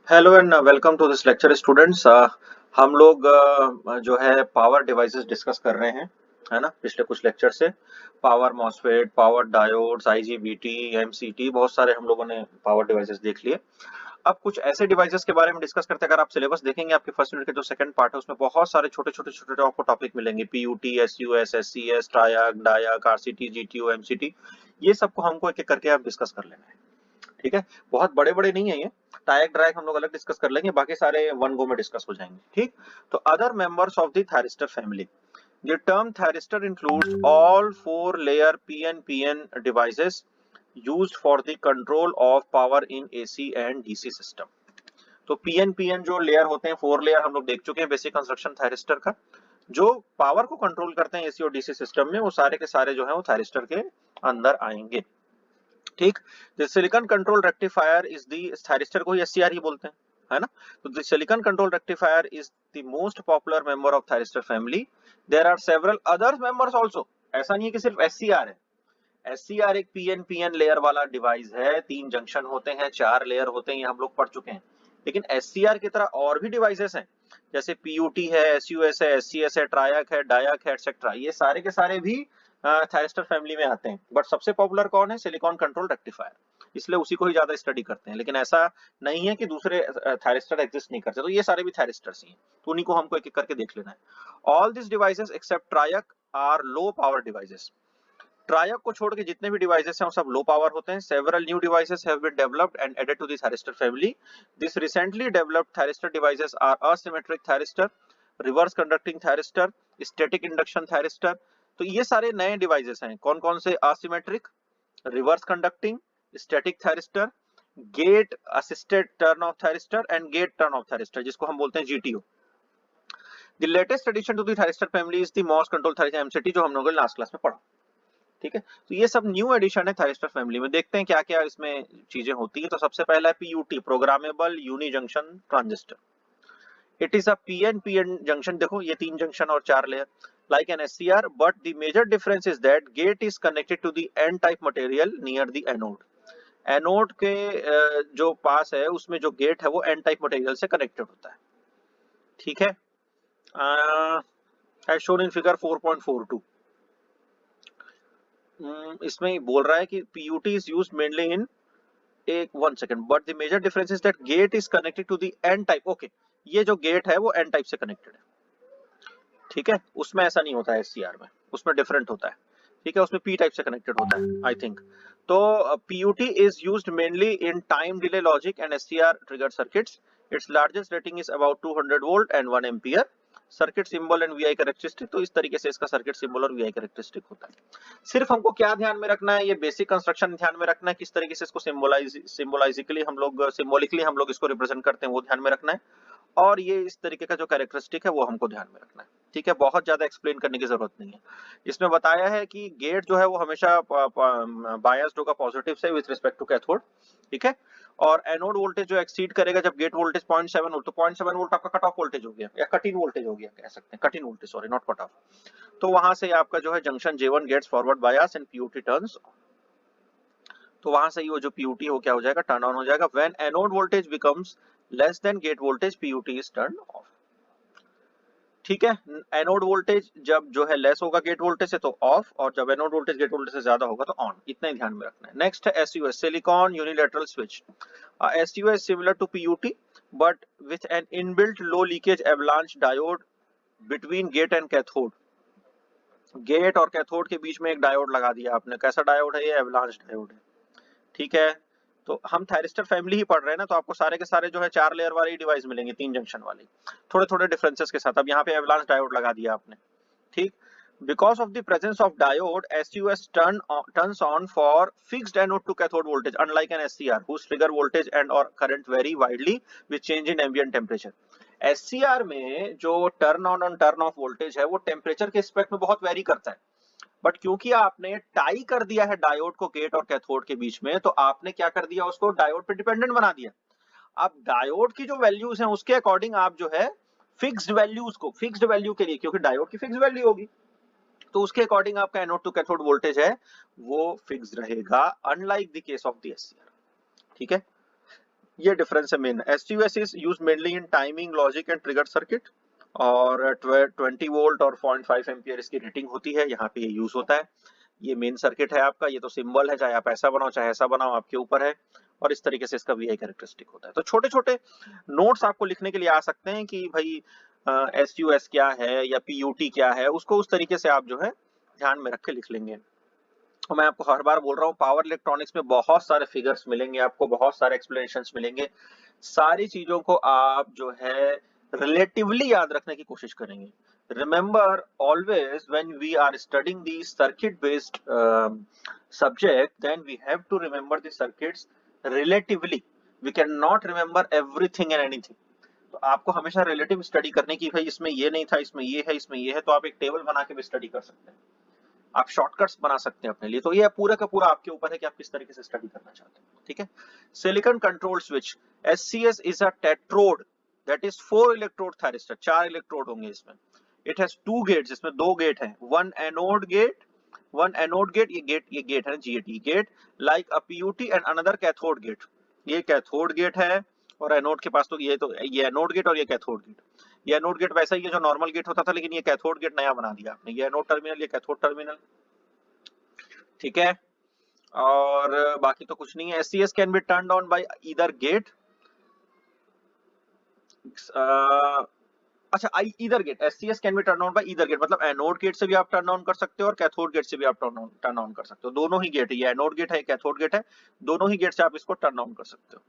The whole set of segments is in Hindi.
Hello and welcome to this lecture students. हम लोग जो है पावर डिवाइसेस डिस्कस कर रहे हैं, है ना। पिछले कुछ लेक्चर से power MOSFET, power diodes, IGBT, MCT, बहुत सारे हम लोगों ने पावर डिवाइसेस देख लिए। अब कुछ ऐसे डिवाइसेस के बारे में डिस्कस करते हैं। अगर आप सिलेबस देखेंगे, आपके फर्स्ट यूनिट के जो सेकंड पार्ट है उसमें बहुत सारे छोटे छोटे आपको टॉपिक मिलेंगे। PUT, एसयूएस, SCS, ट्रायक, डायक, RCT, GTU, MCT, ये सबको हमको एक एक करके आप डिस्कस कर लेना है। ठीक है, बहुत बड़े बड़े नहीं है ये। टायक ड्रायक हम लोग अलग डिस्कस कर लेंगे, बाकी सारे वन गो में डिस्कस हो जाएंगे। ठीक, तो other members of the thyristor family, the term thyristor includes all four layer PNPN devices used for the control of power in AC and DC system। तो PNPN जो लेयर होते हैं, फोर लेयर हम लोग देख चुके हैं बेसिक कंस्ट्रक्शन थायरिस्टर का। जो पावर को कंट्रोल करते हैं एसी और डीसी सिस्टम में, वो सारे के सारे जो है वो थायरिस्टर के अंदर आएंगे। ठीक, the silicon control rectifier is the, thyristor को एससीआर ही बोलते हैं, है ना। तो the silicon control rectifier is the most popular member of thyristor family. There are several other members also. ऐसा नहीं है कि सिर्फ एससीआर है। एससीआर एक पीएनपीएन लेयर वाला डिवाइस है, तीन जंक्शन होते हैं, चार लेयर होते हैं, ये हम लोग पढ़ चुके हैं। लेकिन एससीआर की तरह और भी डिवाइसेस हैं, जैसे पीयूटी है, एसयूएस है, एससीएस है, ट्रायक है, डायक है, एटसेट्रा। ये सारे के सारे भी थायरिस्टर फैमिली में आते हैं। बट सबसे पॉपुलर कौन है? सिलिकॉन कंट्रोल रेक्टिफायर, इसलिए उसी को ही ज्यादा स्टडी करते हैं। लेकिन ऐसा नहीं है कि दूसरे थायरिस्टर एग्जिस्ट नहीं करते, तो ये सारे भी थायरिस्टर्स ही हैं, तो उन्हीं को हमको एक एक करके देख लेना है। All this devices except triac are low power devices. Triac को छोड़ के जितने भी डिवाइसेस हैं वो सब लो पावर होते हैं। Several new devices have been developed and added to this thyristor family. This recently developed thyristor devices are asymmetric thyristor, reverse conducting thyristor, static induction thyristor. तो ये सारे नए डिवाइसेस हैं। कौन कौन से? Asymmetric, reverse conducting, static thyristor, gate assisted turn off thyristor and gate turn off thyristor, जिसको हम बोलते हैं GTO. The latest addition to the thyristor family is the MOS control thyristor MCT, जो हम लोगों ने लास्ट क्लास में पढ़ा। ठीक है, तो ये सब न्यू एडिशन है थायरिस्टर फैमिली में। देखते हैं क्या क्या इसमें चीजें होती है। तो सबसे पहला है PUT, programmable unijunction transistor. It is a PN junction. देखो ये तीन जंक्शन और चार layer, like an SCR, but the major difference is that gate is connected to the N type material near the anode। Anode के जो पास है उसमें जो गेट है वो एन टाइप मटेरियल से कनेक्टेड होता है। ठीक है, एज शोन इन फिगर 4.42। इसमें बोल रहा है कि PUT is used mainly in, एक 1 second, but the major difference is that gate is connected to the N type. Okay, ये जो गेट है वो एन टाइप से कनेक्टेड है। ठीक है, उसमें ऐसा नहीं होता है एससीआर में, उसमें डिफरेंट होता है। ठीक है, उसमें पी टाइप से कनेक्टेड होता है आई थिंक। तो PUT is used mainly in time delay logic and SCR trigger circuits. Its largest rating is about 200 volt and 1 ampere. Circuit symbol and VI characteristic, तो इस तरीके से इसका सर्किट सिंबल और वीआई कैरेक्टरिस्टिक होता है। सिर्फ हमको क्या ध्यान में रखना है, ये बेसिक कंस्ट्रक्शन ध्यान में रखना है, किस तरीके से इसको सिंबोलाइजिकली हम लोग, सिंबॉलिकली हम लोग इसको रिप्रेजेंट करते हैं वो ध्यान में रखना है। और ये इस तरीके का जो कैरेक्टरिस्टिक है वो हमको ध्यान में रखना है। ठीक है, बहुत ज्यादा एक्सप्लेन करने की जरूरत नहीं है। इसमें बताया है कि गेट जो है वो हमेशा बायस्ड होगा पॉजिटिव से विद रिस्पेक्ट टू कैथोड। ठीक है, और एनोड वोल्टेज जो एक्सीड करेगा जब गेट वोल्टेज 0.7 वोल्ट, तो 0.7 वोल्ट आपका कट ऑफ वोल्टेज हो गया, या कट इन वोल्टेज हो गया, कह सकते हैं cut in voltage, sorry not cut off. तो वहां से आपका जो है junction J1 gets forward bias and PUT turns. तो वहां से ही वो जो पीयूटी हो क्या हो जाएगा, टर्न ऑन हो जाएगा। When anode voltage becomes less than gate voltage, PUT is turn off. ठीक है, एनोड वोल्टेज जब जो है लेस होगा गेट वोल्टेज से तो ऑफ, और जब एनोड वोल्टेज गेट वोल्टेज से ज्यादा होगा तो ऑन। इतना ही ध्यान में रखना है। नेक्स्ट है SUS, silicon unilateral switch. SUS similar to PUT but with an inbuilt low leakage avalanche diode between gate and cathode. Gate और कैथोड के बीच में एक डायोड लगा दिया आपने। कैसा डायोड है ये? एवलांच डायोड है। ठीक है, तो हम थायरिस्टर फैमिली ही पढ़ रहे हैं ना, तो आपको सारे के सारे जो है चार लेयर वाली डिवाइस मिलेंगे, तीन जंक्शन वाली, थोड़े थोड़े डिफरेंसेस के साथ। अब यहाँ पे एवलांच डायोड लगा दिया आपने। ठीक, because of the presence of diode, SUS turns on for fixed anode to cathode voltage, unlike an SCR whose trigger voltage and or current vary widely with change in ambient temperature। SCR में जो टर्न ऑन और टर्न ऑफ वोल्टेज है वो टेम्परेचर के रिस्पेक्ट में बहुत वेरी करता है। बट क्योंकि आपने टाई कर दिया है डायोड को गेट और कैथोड के बीच में, तो आपने क्या कर दिया, उसको डायोड पे डिपेंडेंट बना दिया। अब डायोड की जो वैल्यूज हैं उसके अकॉर्डिंग आप जो है फिक्स्ड वैल्यूज को, फिक्स्ड वैल्यू के लिए, क्योंकि डायोड की फिक्स्ड वैल्यू होगी, तो उसके अकॉर्डिंग आपका एनोड टू कैथोड वोल्टेज है वो फिक्स्ड रहेगा, unlike the case of the SCR. ठीक है, ये डिफरेंस है main. STUS is use mainly in timing, logic and trigger circuit, और 20 वोल्ट और 0.5 एम्पियर इसकी रेटिंग होती है, यहाँ पे ये यूज होता है। ये मेन सर्किट है आपका, ये तो सिंबल है, चाहे आप ऐसा बनाओ चाहे ऐसा बनाओ, आपके ऊपर है। और इस तरीके से इसका VI कैरेक्टरिस्टिक होता है। तो छोटे छोटे नोट्स आपको लिखने के लिए आ सकते हैं कि भाई SUS क्या है या PUT क्या है, उसको उस तरीके से आप जो है ध्यान में रख के लिख लेंगे। और मैं आपको हर बार बोल रहा हूँ, पावर इलेक्ट्रॉनिक्स में बहुत सारे फिगर्स मिलेंगे आपको, बहुत सारे एक्सप्लेनेशंस मिलेंगे। सारी चीजों को आप जो है रिलेटिवली याद रखने की कोशिश करेंगे। Remember always when we are studying the circuit based subject, then we have to remember the circuits relatively. We can not remember everything and anything. तो आपको हमेशा रिलेटिव स्टडी करने की, भाई इसमें ये नहीं था, इसमें ये है, इसमें ये है, तो आप एक टेबल बना के भी स्टडी कर सकते हैं, आप शॉर्टकट्स बना सकते हैं अपने लिए। तो ये पूरा का पूरा आपके ऊपर है कि आप किस तरीके से स्टडी करना चाहते हैं। ठीक है। Silicon control switch SCS is a tetrode, that is 4 electrode thyristor, 4 electrode होंगे इसमें। इट हैज 2 गेट्स, इसमें 2 गेट हैं, वन एनोड गेट, ये गेट है GAT gate, like a PUT and another cathode gate. ये कैथोड गेट है, और एनोड के पास तो ये एनोड गेट और ये कैथोड गेट। ये एनोड गेट वैसा ही है जो नॉर्मल गेट होता था, लेकिन ये कैथोड गेट नया बना दिया आपने, ये एनोड टर्मिनल, ये कैथोड टर्मिनल। ठीक है। और बाकी तो कुछ नहीं है। SCS can be turned on by either gate, अच्छा either gate, SCS can be turn on by either gate, मतलब एनोड गेट से भी आप टर्न ऑन कर सकते हो और कैथोड गेट से भी आप टर्न ऑन कर सकते हो। दोनों ही गेट है, ये एनोड गेट है, कैथोड गेट है, दोनों ही गेट से आप इसको टर्न ऑन कर सकते हो।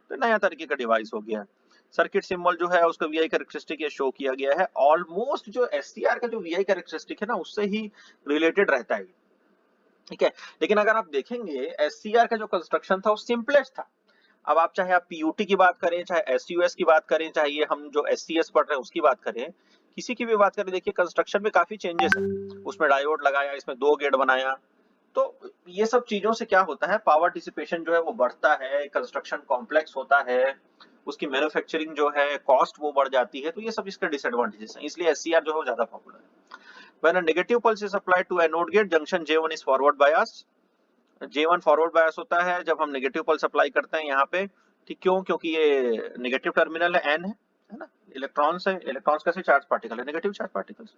तो नया तरीके का डिवाइस हो गया है। सर्किट सिंबल जो है उसका VI कैरेक्टरिस्टिक ये शो किया गया है। ऑलमोस्ट जो SCR का जो VI कैरेक्टरिस्टिक है ना, उससे ही रिलेटेड रहता है। ठीक है। लेकिन अगर आप देखेंगे SCR का जो कंस्ट्रक्शन था वो सिंपलेस्ट था। अब आप चाहे आप PUT की बात करें, चाहे SUS की बात करें, चाहे ये हम जो SCS पढ़ रहे हैं उसकी बात करें, किसी की भी बात करें, देखिए कंस्ट्रक्शन में काफी चेंजेस है। उसमें डायोड लगाया, इसमें 2 गेट बनाया। तो ये सब चीजों से क्या होता है, पावर डिसिपेशन जो है वो बढ़ता है, कंस्ट्रक्शन कॉम्प्लेक्स होता है, उसकी मैन्युफैक्चरिंग जो है कॉस्ट वो बढ़ जाती है। तो ये सब इसके डिसएडवांटेजेस हैं, इसलिए SCR जो है वो ज्यादा पॉपुलर है। When a negative pulse is applied to anode gate, junction J1 is forward bias. J1 forward bias होता है जब हम नेगेटिव पल्स अप्लाई करते हैं यहाँ पे। ठीक, क्यों? क्योंकि ये नेगेटिव टर्मिनल है, N है ना, इलेक्ट्रॉन्स है, इलेक्ट्रॉन्स कैसे चार्ज पार्टिकल है, नेगेटिव चार्ज पार्टिकल्स।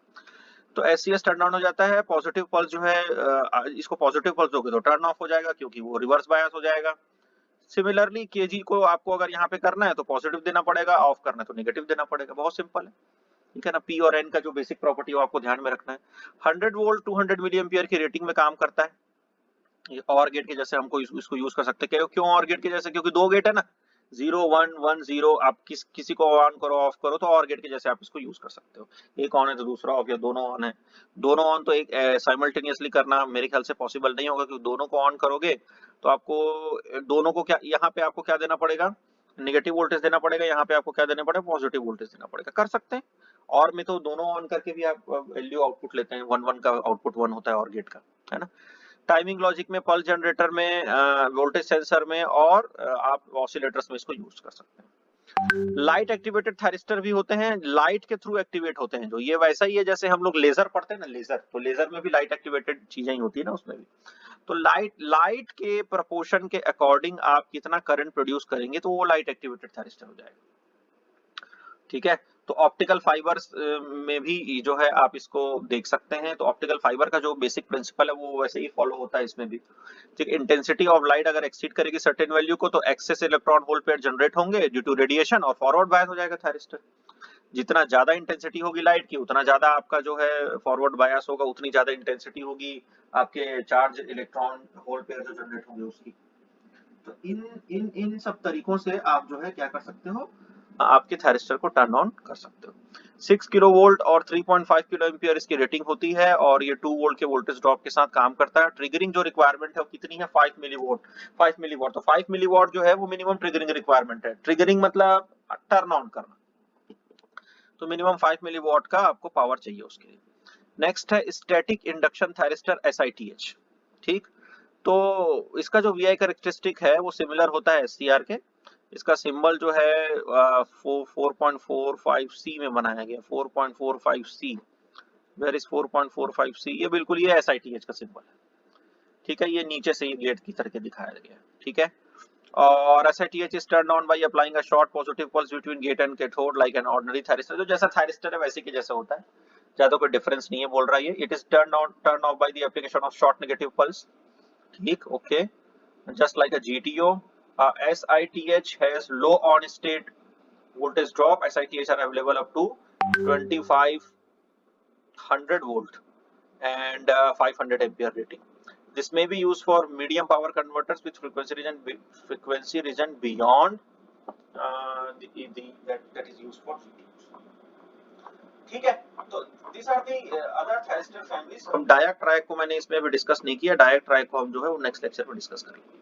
तो SCS टर्न ऑन हो जाता है। पॉजिटिव पल्स जो है इसको पॉजिटिव पल्स दोगे तो टर्न ऑफ हो जाएगा, क्योंकि वो रिवर्स बायस हो जाएगा। सिमिलरली KG को आपको अगर यहाँ पे करना है तो पॉजिटिव देना पड़ेगा, ऑफ करना है तो नेगेटिव देना पड़ेगा, बहुत सिंपल है। ठीक है ना। P और N का जो बेसिक प्रॉपर्टी है आपको ध्यान में रखना है। 100 वोल्ट 200 मिली एम्पियर की रेटिंग में काम करता है। ये और गेट के जैसे हमको इसको यूज कर सकते हैं। क्यों और गेट के जैसे? क्योंकि 2 गेट है ना, 0 1 1 0, आप किसी को ऑन करो ऑफ करो तो और गेट के जैसे आप इसको यूज कर सकते हो। एक ऑन है तो दूसरा ऑफ, या दोनों ऑन है। दोनों ऑन तो एक साइमल्टेनियसली करना मेरे ख्याल से पॉसिबल नहीं होगा, क्योंकि दोनों को ऑन करोगे तो आपको दोनों को क्या, यहाँ पे आपको क्या देना पड़ेगा, नेगेटिव वोल्टेज देना पड़ेगा, यहाँ पे आपको क्या देना पड़ेगा, पॉजिटिव वोल्टेज देना पड़ेगा। कर सकते हैं। और में तो दोनों ऑन करके भी आप वैल्यू आउटपुट लेते हैं, 1 1 का आउटपुट 1 होता है और गेट का, है ना। टाइमिंग लॉजिक में, पल्स जनरेटर में, वोल्टेज सेंसर में, और आप ऑसिलेटर्स में इसको यूज कर सकते हैं। लाइट एक्टिवेटेड थायरिस्टर भी होते हैं, लाइट के थ्रू एक्टिवेट होते हैं जो, ये वैसा ही है जैसे हम लोग लेजर पढ़ते हैं ना, लेजर, तो लेजर में भी लाइट एक्टिवेटेड चीजें ही होती है ना उसमें भी। तो लाइट के प्रोपोर्शन के अकॉर्डिंग आप कितना करंट प्रोड्यूस करेंगे तो वो लाइट एक्टिवेटेड थायरिस्टर हो जाएगा। ठीक है। तो ऑप्टिकल फाइबर्स में भी जो है आप इसको देख सकते हैं। तो ऑप्टिकल फाइबर का जो बेसिक प्रिंसिपल है वो वैसे ही फॉलो होता है इसमें भी। ठीक, इंटेंसिटी ऑफ लाइट अगर एक्सीड करेगी सर्टेन वैल्यू को तो excess electron hole pair generate होंगे ड्यू टू रेडिएशन, और फॉरवर्ड बायस हो जाएगा थायरिस्टर। जितना ज्यादा इंटेंसिटी होगी लाइट की, उतना ज्यादा आपका जो है फॉरवर्ड बायस होगा, उतनी ज्यादा इंटेंसिटी होगी आपके चार्ज इलेक्ट्रॉन होल पेयर जो जनरेट होंगे उसकी। तो इन इन इन सब तरीकों से आप जो है क्या कर सकते हो, आपके थायरिस्टर को टर्न ऑन कर सकते हो। 6 किलो वोल्ट और 3.5 किलो एम्पियर इसकी रेटिंग होती है, और ये 2 वोल्ट के वोल्टेज ड्रॉप के साथ काम करता है। ट्रिगरिंग जो रिक्वायरमेंट है वो कितनी है, 5 मिलीवॉट। 5 मिलीवॉट, तो 5 मिलीवॉट जो है वो मिनिमम ट्रिगरिंग रिक्वायरमेंट है। ट्रिगरिंग मतलब टर्न ऑन करना, तो मिनिमम 5 मिलीवॉट का आपको पावर चाहिए उसके लिए। नेक्स्ट है स्टैटिक इंडक्शन थायरिस्टर, SITH। ठीक, तो इसका जो VI कैरेक्टरिस्टिक है वो सिमिलर होता है SCR के। इसका सिंबल जो है 4.45C में बनाया गया, 4.45C। Where is 4.45C? ये बिल्कुल ये SITH का सिंबल है। ठीक है, ये नीचे से ये गेट की तरह दिखाया गया है। ठीक है। और SiTH is turned on by applying a short positive pulse between gate and cathode like an ordinary thyristor. जो जैसा thyristor है वैसे के जैसा होता है, ज्यादा कोई डिफरेंस नहीं है बोल रहा है ये. It is turned off by the application of short negative pulse. ठीक, okay. Just like a GTO, SiTH has low on state voltage drop. SiTH are available up to 2500 volt and 500 ampere rating. This may be used for medium power converters with frequency region beyond that is used for GPUs. ठीक है, तो these are the other thyristor families. हम डायक ट्रायक को मैंने इसमें भी डिस्कस नहीं किया, डायक ट्रायक को हम जो है वो नेक्स्ट लेक्चर में डिस्कस करेंगे.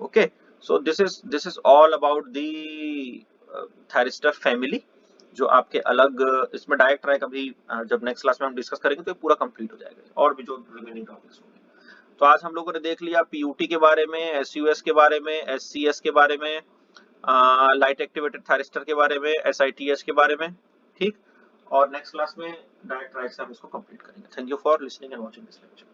Okay, so this is all about the thyristor family, जो आपके अलग इसमें डायरेक्ट ट्रायक अभी जब नेक्स्ट क्लास में हम डिस्कस करेंगे तो ये पूरा कंप्लीट हो जाएगा, और भी जो रिमेनिंग टॉपिक्स होंगे. तो आज हम लोगों ने देख लिया पीयूटी के बारे में, एसयूएस के बारे में, एससीएस के बारे में, लाइट एक्टिवेटेड थायरिस्टर के बारे में, एसआईटीएस के बारे में. ठीक, और नेक्स्ट क्लास में डायरेक्ट ट्रायक से हम इसको कंप्लीट करेंगे. Thank you for listening and watching this lecture.